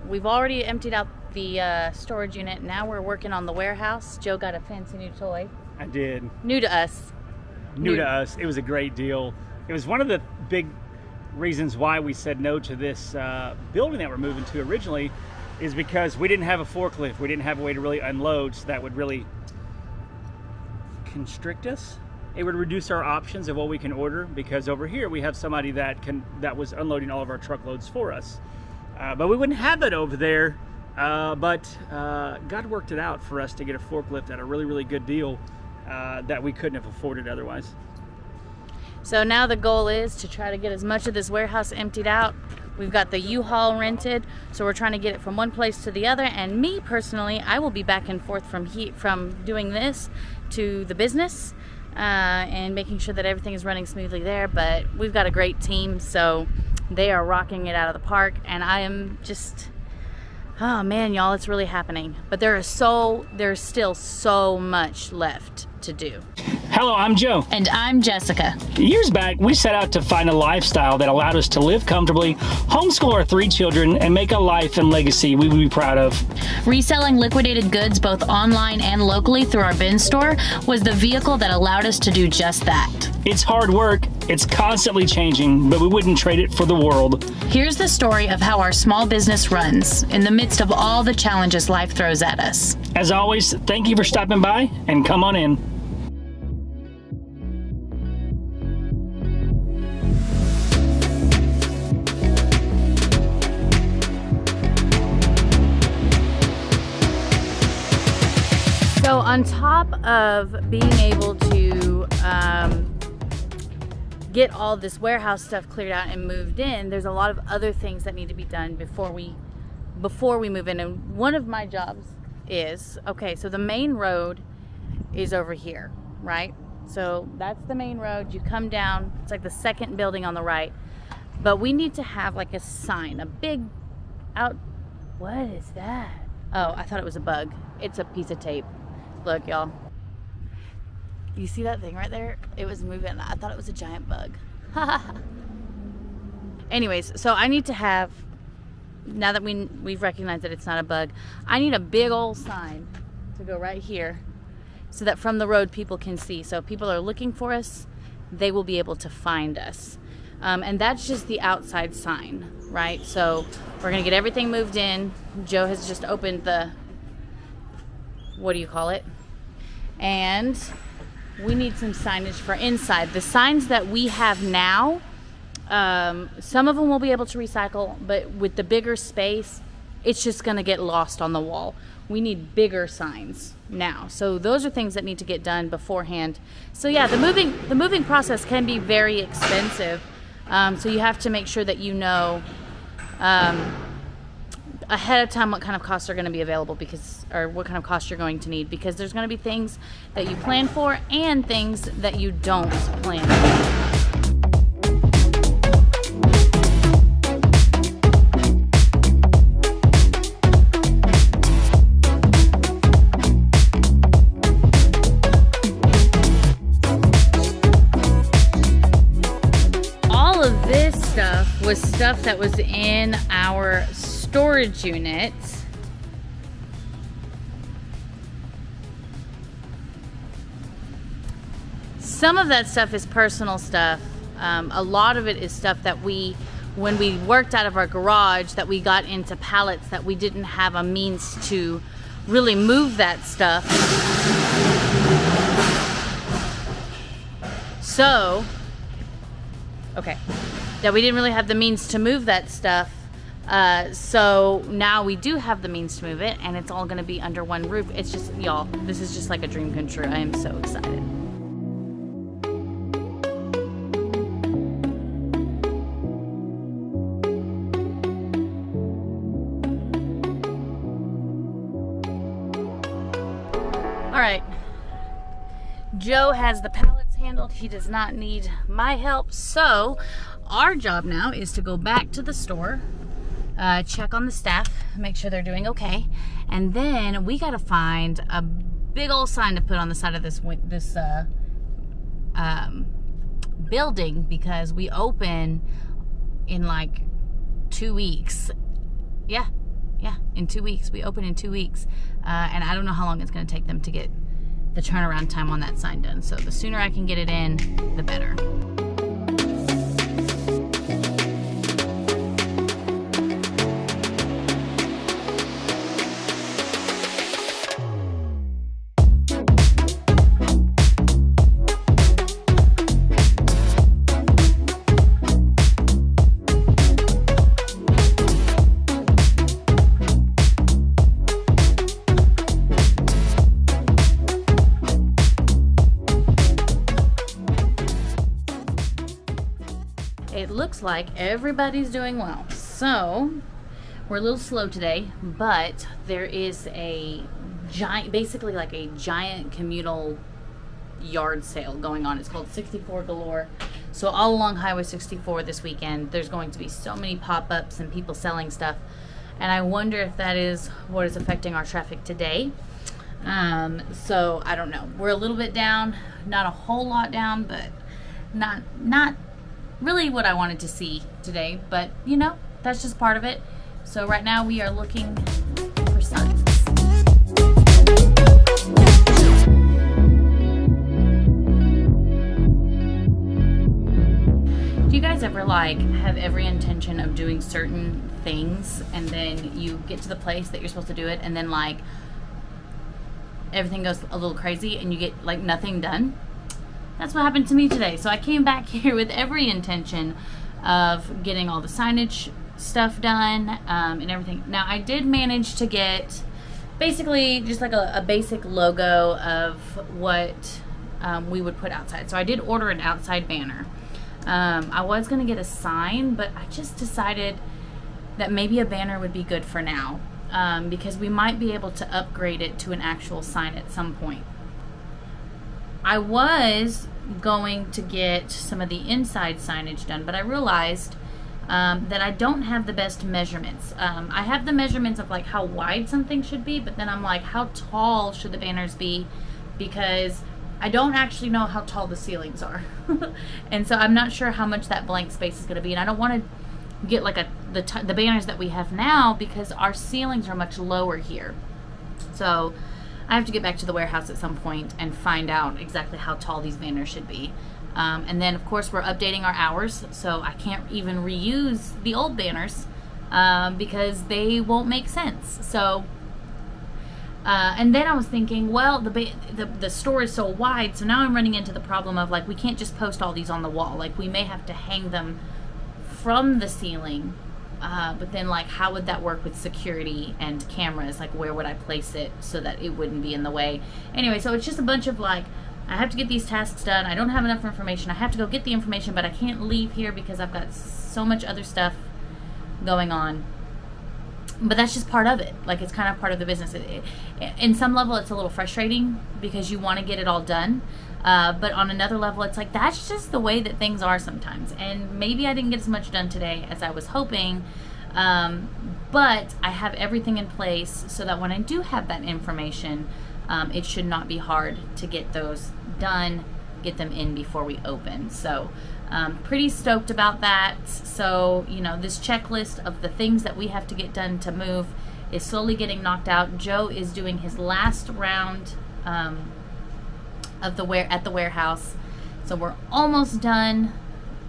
We've already emptied out the storage unit. Now we're working on the warehouse. Joe got a fancy new toy. I did. New to us. New to us. It was a great deal. It was one of the big reasons why we said no to this building that we're moving to originally, is because we didn't have a forklift. We didn't have a way to really unload, so that would really constrict us. It would reduce our options of what we can order, because over here we have somebody that was unloading all of our truckloads for us. But we wouldn't have that over there. But God worked it out for us to get a forklift at a really, really good deal that we couldn't have afforded otherwise. So now the goal is to try to get as much of this warehouse emptied out. We've got the U-Haul rented, so we're trying to get it from one place to the other. And me personally, I will be back and forth from doing this to the business and making sure that everything is running smoothly there. But we've got a great team, so they are rocking it out of the park, and I am just, oh man, y'all, it's really happening. But there's still so much left to do. Hello, I'm Joe. And I'm Jessica. Years back, we set out to find a lifestyle that allowed us to live comfortably, homeschool our 3 children, and make a life and legacy we would be proud of. Reselling liquidated goods both online and locally through our bin store was the vehicle that allowed us to do just that. It's hard work, it's constantly changing, but we wouldn't trade it for the world. Here's the story of how our small business runs in the midst of all the challenges life throws at us. As always, thank you for stopping by, and come on in. So on top of being able to get all this warehouse stuff cleared out and moved in, there's a lot of other things that need to be done before we move in. And one of my jobs is, okay, so the main road is over here, right? So that's the main road. You come down, it's like the second building on the right. But we need to have like a sign, a big what is that? Oh, I thought it was a bug. It's a piece of tape. Look, y'all. You see that thing right there? It was moving. I thought it was a giant bug. Anyways, so I need to have, now that we've recognized that it's not a bug, I need a big old sign to go right here so that from the road people can see. So if people are looking for us, they will be able to find us. And that's just the outside sign, right? So we're gonna get everything moved in. Joe has just opened the, what do you call it? And we need some signage for inside. The signs that we have now, some of them we'll be able to recycle, but with the bigger space, it's just gonna get lost on the wall. We need bigger signs now. So those are things that need to get done beforehand. So yeah, the moving process can be very expensive. So you have to make sure that you know ahead of time what kind of costs are going to be available, or what kind of costs you're going to need, because there's going to be things that you plan for and things that you don't plan for. All of this stuff was stuff that was in our storage units. Some of that stuff is personal stuff. A lot of it is stuff that when we worked out of our garage, that we got into pallets that we didn't have a means to really move that stuff. So, okay, that we didn't really have the means to move that stuff. So now we do have the means to move it, and it's all gonna be under one roof. It's just, y'all, this is just like a dream come true. I am so excited. Joe has the pallets handled. He does not need my help. So our job now is to go back to the store, check on the staff, make sure they're doing okay, and then we got to find a big old sign to put on the side of this building, because we open in like 2 weeks. Yeah, in 2 weeks. We open in 2 weeks, and I don't know how long it's going to take them to get the turnaround time on that sign done. So the sooner I can get it in, the better. It looks like everybody's doing well. So we're a little slow today, but there is a giant, basically like a giant communal yard sale going on. It's called 64 Galore. So all along Highway 64 this weekend, there's going to be so many pop-ups and people selling stuff. And I wonder if that is what is affecting our traffic today. So I don't know. We're a little bit down, not a whole lot down, but not really what I wanted to see today, but you know, that's just part of it. So right now we are looking for signs. Do you guys ever like have every intention of doing certain things, and then you get to the place that you're supposed to do it, and then like everything goes a little crazy and you get like nothing done? That's what happened to me today. So I came back here with every intention of getting all the signage stuff done, and everything. Now I did manage to get basically just like a basic logo of what we would put outside. So I did order an outside banner. I was going to get a sign, but I just decided that maybe a banner would be good for now, because we might be able to upgrade it to an actual sign at some point. I was going to get some of the inside signage done, but I realized that I don't have the best measurements. I have the measurements of like how wide something should be, but then I'm like, how tall should the banners be? Because I don't actually know how tall the ceilings are. And so I'm not sure how much that blank space is going to be. And I don't want to get like the banners that we have now, because our ceilings are much lower here. So I have to get back to the warehouse at some point and find out exactly how tall these banners should be. And then of course we're updating our hours, so I can't even reuse the old banners because they won't make sense. So and then I was thinking, well, the store is so wide, so now I'm running into the problem of like, we can't just post all these on the wall. Like we may have to hang them from the ceiling. But then like, how would that work with security and cameras? Like where would I place it so that it wouldn't be in the way? Anyway, so it's just a bunch of like, I have to get these tasks done. I don't have enough information. I have to go get the information, but I can't leave here because I've got so much other stuff going on. But that's just part of it. Like it's kind of part of the business. In some level, it's a little frustrating because you want to get it all done. But on another level, it's like, that's just the way that things are sometimes. And maybe I didn't get as much done today as I was hoping. But I have everything in place so that when I do have that information, it should not be hard to get those done, get them in before we open. So pretty stoked about that. So, you know, this checklist of the things that we have to get done to move is slowly getting knocked out. Joe is doing his last round at the warehouse, so we're almost done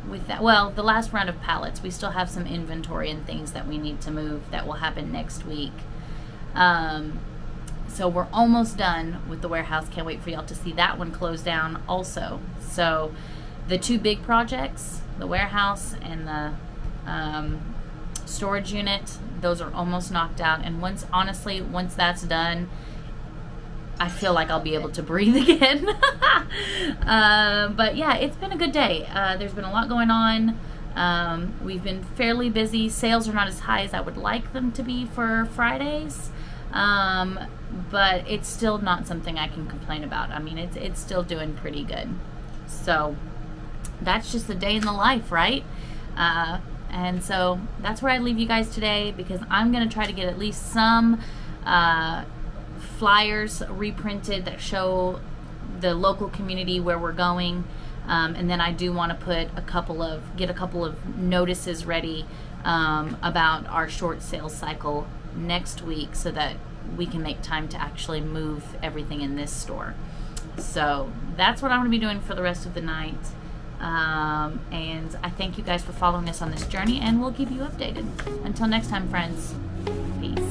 with that. Well, the last round of pallets, we still have some inventory and things that we need to move that will happen next week. So we're almost done with the warehouse. Can't wait for y'all to see that one close down also. So the two big projects, the warehouse and the storage unit, those are almost knocked out. And once that's done, I feel like I'll be able to breathe again. But yeah, it's been a good day. There's been a lot going on. We've been fairly busy. Sales are not as high as I would like them to be for Fridays. but it's still not something I can complain about. I mean, it's still doing pretty good. So that's just a day in the life, right? And so that's where I leave you guys today, because I'm going to try to get at least some flyers reprinted that show the local community where we're going. And then I do want to put get a couple of notices ready about our short sales cycle next week, so that we can make time to actually move everything in this store. So that's what I'm going to be doing for the rest of the night. And I thank you guys for following us on this journey, and we'll keep you updated. Until next time, friends. Peace.